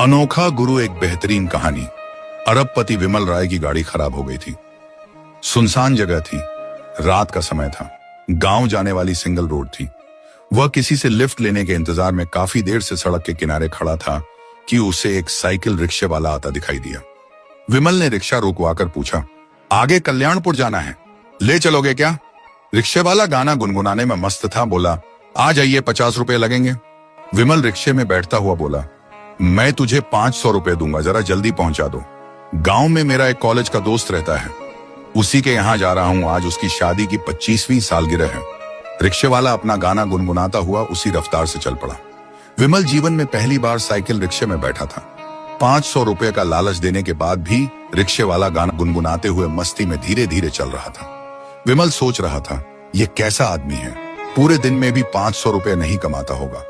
अनोखा गुरु एक बेहतरीन कहानी। अरबपति विमल राय की गाड़ी खराब हो गई थी। सुनसान जगह थी, रात का समय था, गांव जाने वाली सिंगल रोड थी। वह किसी से लिफ्ट लेने के इंतजार में काफी देर से सड़क के किनारे खड़ा था कि उसे एक साइकिल रिक्शे वाला आता दिखाई दिया। विमल ने रिक्शा रुकवाकर पूछा, आगे कल्याणपुर जाना है, ले चलोगे क्या? रिक्शे वाला गाना गुनगुनाने में मस्त था। बोला, आ जाइए, 50 रुपए लगेंगे। विमल रिक्शे में बैठता हुआ बोला, मैं तुझे 500 रुपए दूंगा, जरा जल्दी पहुंचा दो। गांव में मेरा एक कॉलेज का दोस्त रहता है, उसी के यहां जा रहा हूं। आज उसकी शादी की 25वीं सालगिरह है। रिक्शे वाला अपना गाना गुनगुनाता हुआ उसी रफ्तार से चल पड़ा। विमल जीवन में पहली बार साइकिल रिक्शे में बैठा था। 500 रुपए का लालच देने के बाद भी रिक्शे वाला गाना गुनगुनाते हुए मस्ती में धीरे धीरे चल रहा था। विमल सोच रहा था, ये कैसा आदमी है, पूरे दिन में भी 500 रुपए नहीं कमाता होगा।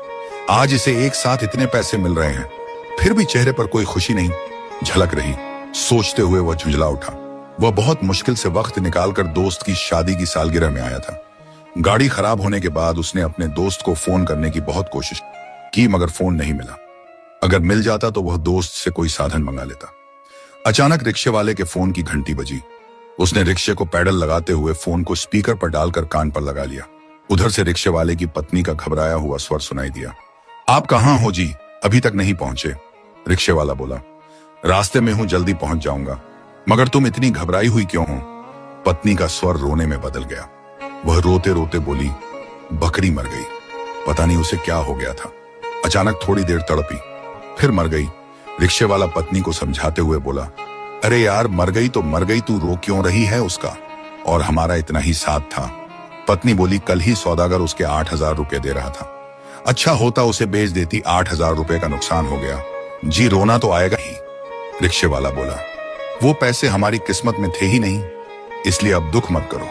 आज इसे एक साथ इतने पैसे मिल रहे हैं, फिर भी चेहरे पर कोई खुशी नहीं झलक रही। सोचते हुए वह झुंझला उठा। वह बहुत मुश्किल से वक्त निकालकर दोस्त की शादी की सालगिरह में आया था। गाड़ी खराब होने के बाद उसने अपने दोस्त को फोन करने की बहुत कोशिश की, मगर फोन नहीं मिला। अगर मिल जाता तो वह दोस्त से कोई साधन मंगा लेता। अचानक रिक्शे वाले के फोन की घंटी बजी। उसने रिक्शे को पैडल लगाते हुए फोन को स्पीकर पर डालकर कान पर लगा लिया। उधर से रिक्शे वाले की पत्नी का घबराया हुआ स्वर सुनाई दिया। आप कहाँ हो जी? अभी तक नहीं पहुंचे? रिक्शे वाला बोला, रास्ते में हूं, जल्दी पहुंच जाऊंगा। मगर तुम इतनी घबराई हुई क्यों हो? पत्नी का स्वर रोने में बदल गया। वह रोते रोते बोली, बकरी मर गई, पता नहीं उसे क्या हो गया था। अचानक थोड़ी देर तड़पी, फिर मर गई। रिक्शे वाला पत्नी को समझाते हुए बोला, अरे यार, मर गई तो मर गई, तू रो क्यों रही है? उसका और हमारा इतना ही साथ था। पत्नी बोली, कल ही सौदागर उसके 8,000 रुपए दे रहा था, अच्छा होता उसे बेच देती, 8,000 रुपए का नुकसान हो गया। जी, रोना तो आएगा ही। रिक्शे वाला बोला, वो पैसे हमारी किस्मत में थे ही नहीं, इसलिए अब दुख मत करो।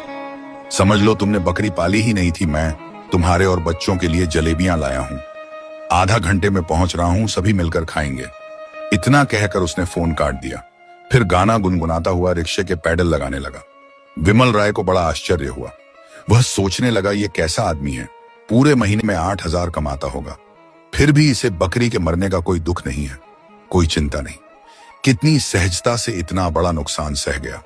समझ लो तुमने बकरी पाली ही नहीं थी। मैं तुम्हारे और बच्चों के लिए जलेबियां लाया हूं, आधा घंटे में पहुंच रहा हूं, सभी मिलकर खाएंगे। इतना कहकर उसने फोन काट दिया। फिर गाना गुनगुनाता हुआ रिक्शे के पैडल लगाने लगा। विमल राय को बड़ा आश्चर्य हुआ। वह सोचने लगा, ये कैसा आदमी है, पूरे महीने में 8,000 कमाता होगा, फिर भी इसे बकरी के मरने का कोई दुख नहीं है, कोई चिंता नहीं। कितनी सहजता से इतना बड़ा नुकसान सह गया।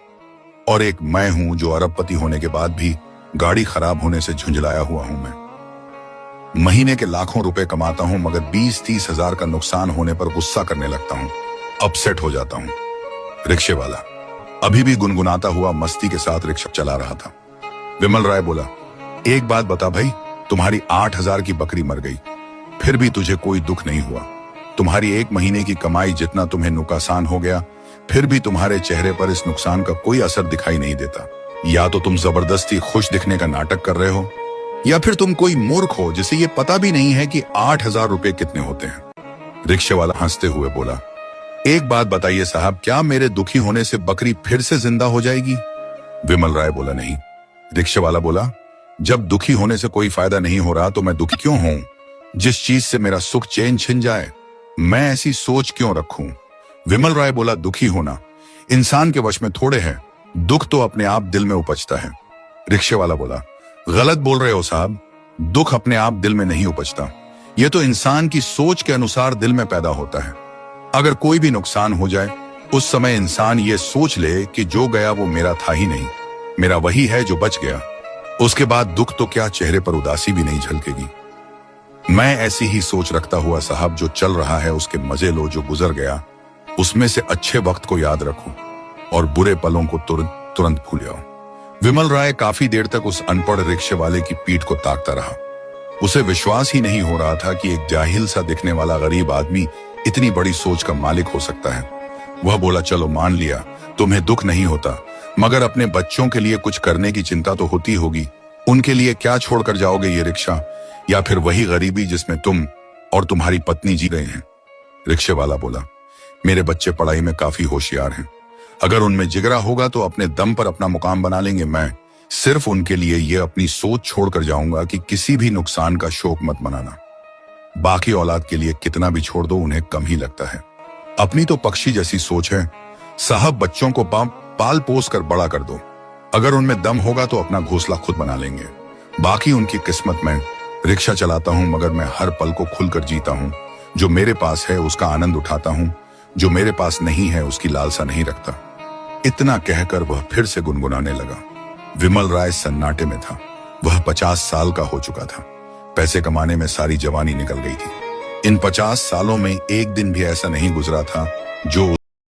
और एक मैं हूं जो अरबपति होने के बाद भी गाड़ी खराब होने से झुंझलाया हुआ हूं। मैं महीने के लाखों रुपए कमाता हूं, मगर 20-30 हजार का नुकसान होने पर गुस्सा करने लगता हूं, अपसेट हो जाता हूं। रिक्शे वाला अभी भी गुनगुनाता हुआ मस्ती के साथ रिक्शा चला रहा था। विमल राय बोला, एक बात बता भाई, तुम्हारी 8,000 की बकरी मर गई, फिर भी तुझे कोई दुख नहीं हुआ। तुम्हारी एक महीने की कमाई जितना तुम्हें नुकसान हो गया, फिर भी तुम्हारे चेहरे पर इस नुकसान का कोई असर दिखाई नहीं देता। या तो तुम जबरदस्ती खुश दिखने का नाटक कर रहे हो, या फिर तुम कोई मूर्ख हो जिसे ये पता भी नहीं है कि 8,000 रुपए कितने होते हैं। रिक्शे वाला हंसते हुए बोला, एक बात बताइए साहब, क्या मेरे दुखी होने से बकरी फिर से जिंदा हो जाएगी? विमल राय बोला, नहीं। रिक्शे वाला बोला, जब दुखी होने से कोई फायदा नहीं हो रहा तो मैं दुखी क्यों हूं? जिस चीज से मेरा सुख चैन छिन जाए, मैं ऐसी सोच क्यों रखूं? विमल राय बोला, दुखी होना इंसान के वश में थोड़े है, दुख तो अपने आप दिल में उपजता है। रिक्शे वाला बोला, गलत बोल रहे हो साहब, दुख अपने आप दिल में नहीं उपजता, यह तो इंसान की सोच के अनुसार दिल में पैदा होता है। अगर कोई भी नुकसान हो जाए, उस समय इंसान ये सोच ले कि जो गया वो मेरा था ही नहीं, मेरा वही है जो बच गया। उसके बाद दुख तो क्या, चेहरे पर उदासी भी नहीं झलकेगी। मैं ऐसी ही सोच रखता हुआ साहब, जो चल रहा है उसके मजे लो, जो गुजर गया उसमें से अच्छे वक्त को याद रखो और बुरे पलों को तुरंत भूल जाओ। विमल राय काफी देर तक उस अनपढ़ रिक्शे वाले की पीठ को ताकता रहा। उसे विश्वास ही नहीं हो रहा था कि एक जाहिल सा दिखने वाला गरीब आदमी इतनी बड़ी सोच का मालिक हो सकता है। वह बोला, चलो मान लिया तुम्हें दुख नहीं होता, मगर अपने बच्चों के लिए कुछ करने की चिंता तो होती होगी। उनके लिए क्या छोड़कर जाओगे, ये रिक्शा या फिर वही गरीबी जिसमें तुम और तुम्हारी पत्नी जी रहे हैं? रिक्शे वाला बोला, मेरे बच्चे पढ़ाई में काफी होशियार हैं, अगर उनमें जिगरा होगा तो अपने दम पर अपना मुकाम बना लेंगे। मैं सिर्फ उनके लिए ये अपनी सोच छोड़कर जाऊंगा कि किसी भी नुकसान का शोक मत मनाना। बाकी औलाद के लिए कितना भी छोड़ दो, उन्हें कम ही लगता है। अपनी तो पक्षी जैसी सोच है साहब, बच्चों को पाल पोस कर बड़ा कर दो, अगर उनमें दम होगा तो अपना घोंसला खुद बना लेंगे, बाकी उनकी किस्मत में। रिक्शा चलाता हूं, मगर मैं हर पल को खुलकर जीता हूं, जो मेरे पास है उसका आनंद उठाता हूं, जो मेरे पास नहीं है उसकी लालसा नहीं रखता। इतना कहकर वह फिर से गुनगुनाने लगा। विमल राय सन्नाटे में था। वह 50 साल का हो चुका था। पैसे कमाने में सारी जवानी निकल गई थी। इन 50 सालों में एक दिन भी ऐसा नहीं गुजरा था जो